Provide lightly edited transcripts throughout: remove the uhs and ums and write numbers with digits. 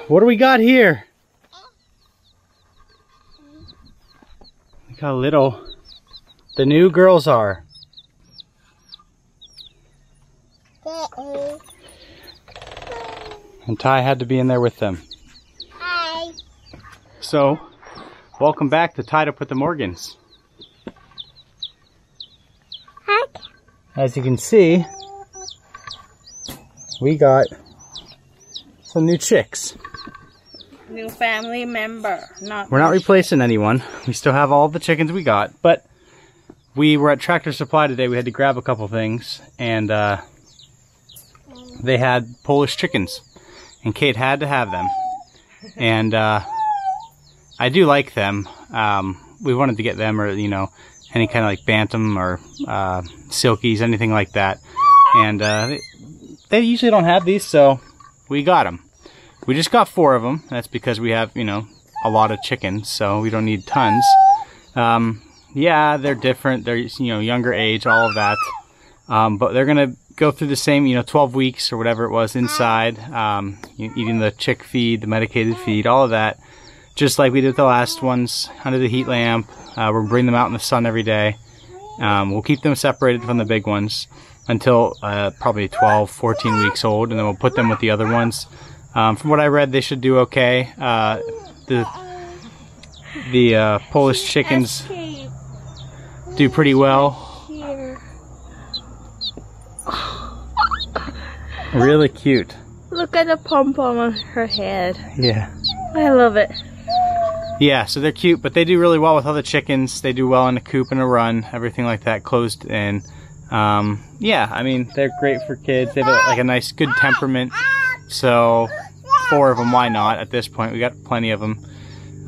What do we got here? Look how little the new girls are. And Ty had to be in there with them. Hi. So, welcome back to Tied Up with the Morgans. Hi. As you can see, we got some new chicks. New family member. We're not replacing anyone. We still have all the chickens we got, but we were at Tractor Supply today. We had to grab a couple things, and they had Polish chickens, and Kate had to have them. And I do like them. We wanted to get them, or you know, any kind of like bantam or silkies, anything like that. And they usually don't have these, so we got them. We just got 4 of them. That's because we have, you know, a lot of chickens, so we don't need tons. Yeah, they're different. They're, you know, younger age, all of that. But they're gonna go through the same, you know, 12 weeks or whatever it was inside, eating the chick feed, the medicated feed, all of that, just like we did with the last ones, under the heat lamp. We'll bring them out in the sun every day. We'll keep them separated from the big ones until probably 12, 14 weeks old, and then we'll put them with the other ones. From what I read, they should do okay. The Polish chickens do pretty well. Really cute. Look at the pom-pom on her head. Yeah. I love it. Yeah, so they're cute, but they do really well with other chickens. They do well in a coop and a run, everything like that, closed in. Yeah, I mean, they're great for kids. They have like a nice, good temperament. So 4 of them, why not? At this point, we got plenty of them.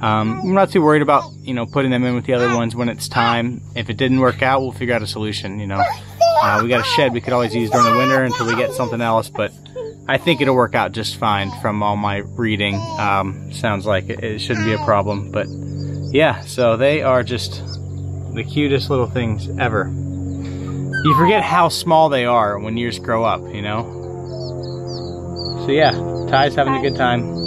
I'm not too worried about, you know, putting them in with the other ones when it's time. If it didn't work out, we'll figure out a solution, you know. We got a shed we could always use during the winter until we get something else, but I think it'll work out just fine from all my reading. Sounds like it shouldn't be a problem, but yeah, so they are just the cutest little things ever. You forget how small they are when years grow up, you know. So yeah, Ty's having a good time.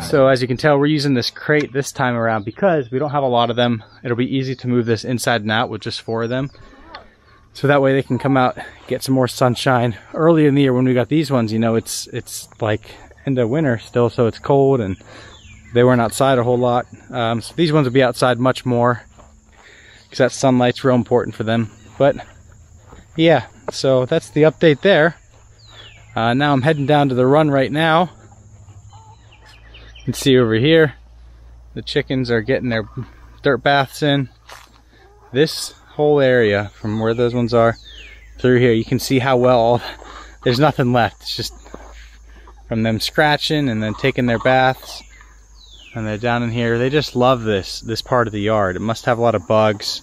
So as you can tell, we're using this crate this time around because we don't have a lot of them. It'll be easy to move this inside and out with just 4 of them. So that way they can come out, get some more sunshine. Early in the year when we got these ones, you know, it's like end of winter still, so it's cold and they weren't outside a whole lot. So these ones will be outside much more because that sunlight's real important for them. But yeah, so that's the update there. Now I'm heading down to the run right now. You can see over here, the chickens are getting their dirt baths in. This whole area, from where those ones are through here, you can see how well, there's nothing left. It's just from them scratching and then taking their baths. And they're down in here. They just love this part of the yard. It must have a lot of bugs.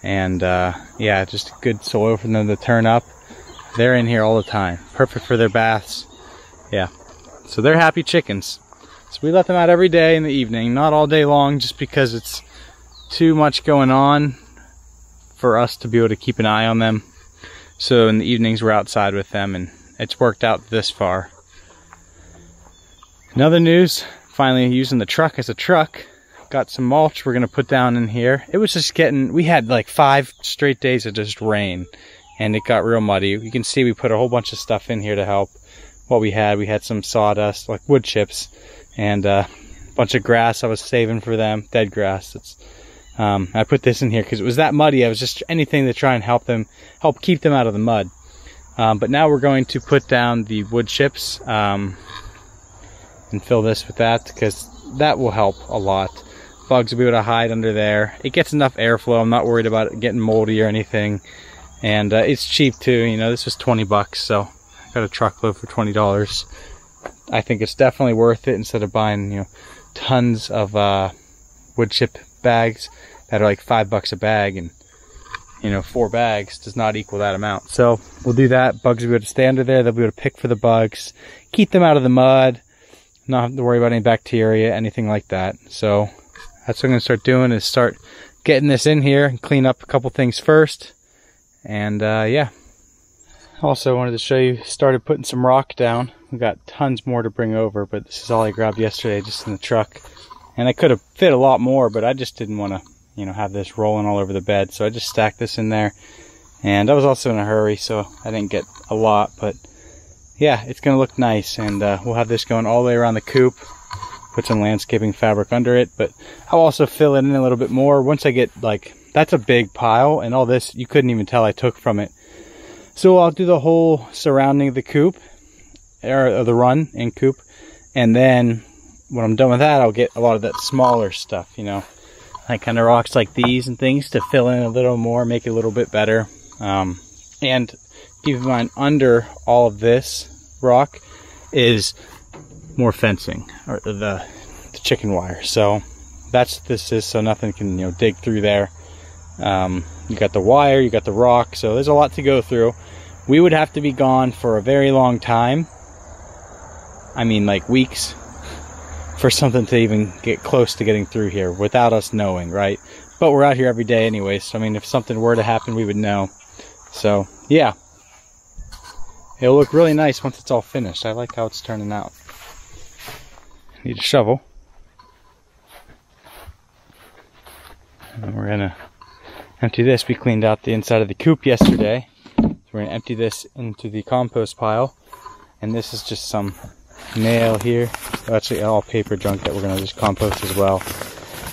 And yeah, just good soil for them to turn up. They're in here all the time. Perfect for their baths. Yeah. So they're happy chickens. So we let them out every day in the evening. Not all day long, just because it's too much going on for us to be able to keep an eye on them. So in the evenings we're outside with them, and it's worked out this far. In other news, finally using the truck as a truck. Got some mulch we're gonna put down in here. It was just getting, we had like 5 straight days of just rain, and it got real muddy. You can see we put a whole bunch of stuff in here to help. What we had some sawdust, like wood chips, and a bunch of grass I was saving for them, dead grass. I put this in here because it was that muddy. I was just anything to try and help keep them out of the mud. But now we're going to put down the wood chips and fill this with that, because that will help a lot. Bugs will be able to hide under there. It gets enough airflow. I'm not worried about it getting moldy or anything. And it's cheap too. You know, this was 20 bucks, so I got a truckload for $20. I think it's definitely worth it instead of buying, you know, tons of wood chip bags that are like $5 a bag, and you know, 4 bags does not equal that amount. So we'll do that. Bugs will be able to stay under there. They'll be able to pick for the bugs, keep them out of the mud, not have to worry about any bacteria, anything like that. So that's what I'm going to start doing, is start getting this in here and clean up a couple things first. And yeah. Also wanted to show you, started putting some rock down. We got tons more to bring over, but this is all I grabbed yesterday just in the truck. And I could have fit a lot more, but I just didn't want to, you know, have this rolling all over the bed. So I just stacked this in there. And I was also in a hurry, so I didn't get a lot, but yeah, it's going to look nice. And we'll have this going all the way around the coop. Put some landscaping fabric under it, but I'll also fill it in a little bit more once I get, like, that's a big pile, and all this you couldn't even tell I took from it. So I'll do the whole surrounding of the coop, or the run and coop, and then when I'm done with that, I'll get a lot of that smaller stuff, you know, like kind of rocks like these and things to fill in a little more, make it a little bit better. And keep in mind, under all of this rock is more fencing, or the chicken wire. So that's this is so nothing can, you know, dig through there. You got the wire, you got the rock, so there's a lot to go through. We would have to be gone for a very long time. I mean, like weeks, for something to even get close to getting through here without us knowing, right? But we're out here every day anyway, so I mean, if something were to happen, we would know. So yeah, it'll look really nice once it's all finished. I like how it's turning out. Need a shovel. And we're gonna empty this. We cleaned out the inside of the coop yesterday. So we're gonna empty this into the compost pile. And this is just some nail here. Actually all paper junk that we're gonna just compost as well.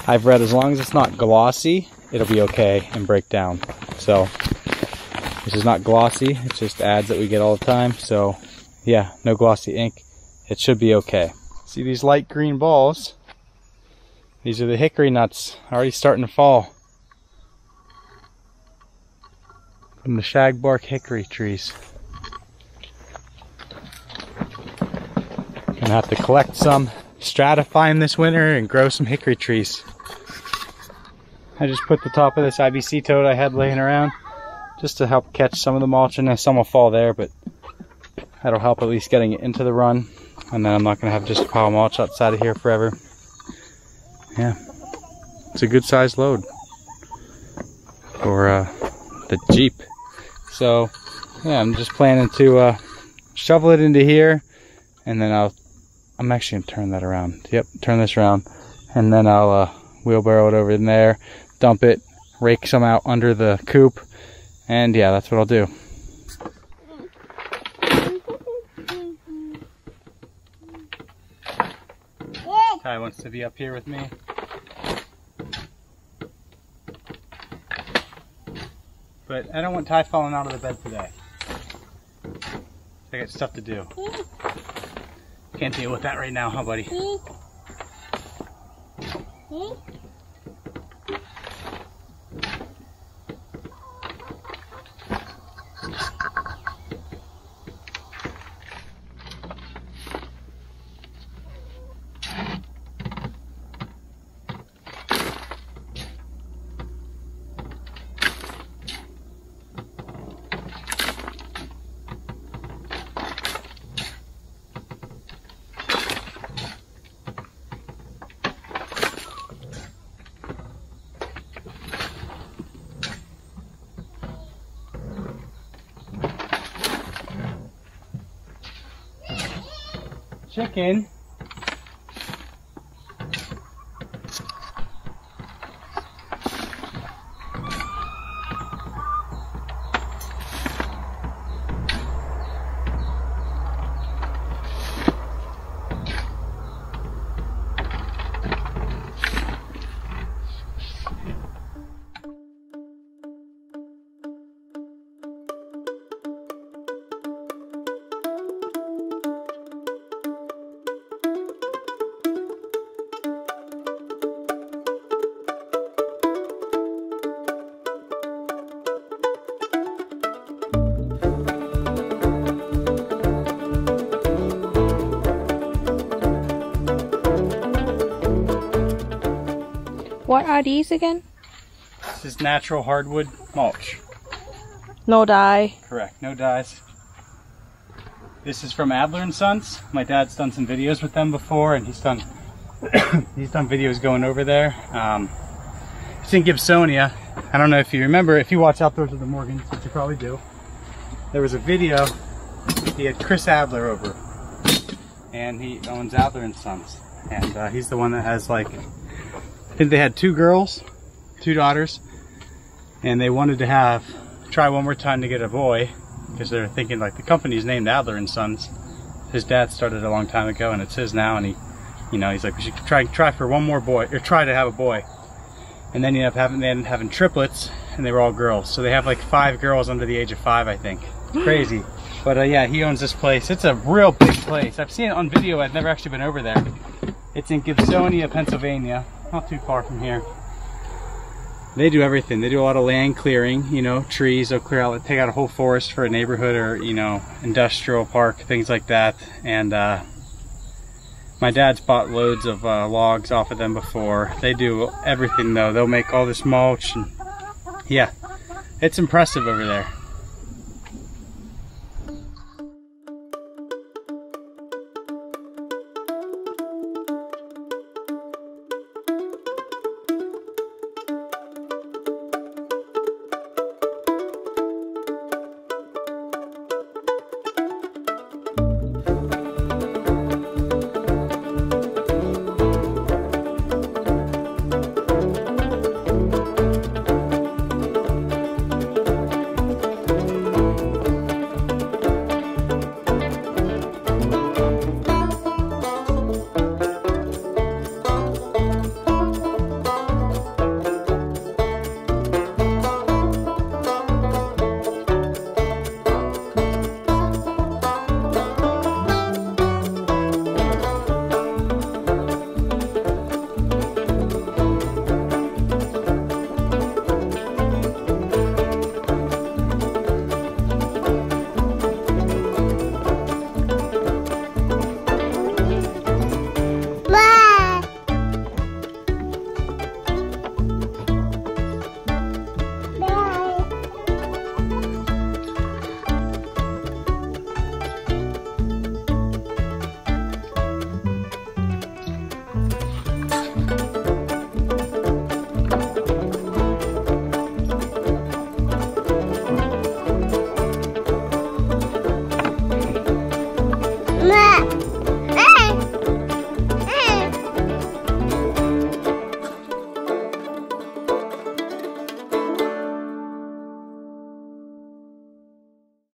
I've read as long as it's not glossy, it'll be okay and break down. So this is not glossy, it's just ads that we get all the time. So yeah, no glossy ink. It should be okay. See these light green balls? These are the hickory nuts, already starting to fall from the shagbark hickory trees. Gonna have to collect some, stratify them this winter, and grow some hickory trees. I just put the top of this IBC tote I had laying around just to help catch some of the mulch, and some will fall there, but that'll help at least getting it into the run. And then I'm not going to have just a pile of mulch outside of here forever. Yeah, it's a good sized load for the Jeep. So yeah, I'm just planning to shovel it into here, and then I'm actually going to turn that around. Yep, turn this around, and then I'll wheelbarrow it over in there, dump it, rake some out under the coop, and yeah, that's what I'll do. Ty wants to be up here with me. But I don't want Ty falling out of the bed today. I got stuff to do. Can't deal with that right now, huh, buddy? Chicken. What are these again? This is natural hardwood mulch. No dye. Correct, no dyes. This is from Adler & Sons. My dad's done some videos with them before, and he's done videos going over there. It's in Gibsonia. I don't know if you remember, if you watch Outdoors with the Morgans, which you probably do. There was a video, he had Chris Adler over. and he owns Adler and Sons. And he's the one that has, like, I think they had 2 girls, 2 daughters, and they wanted to try one more time to get a boy, because they're thinking, like, the company's named Adler and Sons. His dad started a long time ago, and it's his now, and he's like, we should try for one more boy, or try to have a boy. And then they ended up having triplets, and they were all girls. So they have like 5 girls under the age of 5, I think. It's crazy. But yeah, he owns this place. It's a real big place. I've seen it on video. I've never actually been over there. It's in Gibsonia, Pennsylvania, not too far from here. They do everything. They do a lot of land clearing, you know, trees. They'll clear out, take out a whole forest for a neighborhood or, you know, industrial park, things like that. And my dad's bought loads of logs off of them before. They do everything though. They'll make all this mulch, and yeah, it's impressive over there.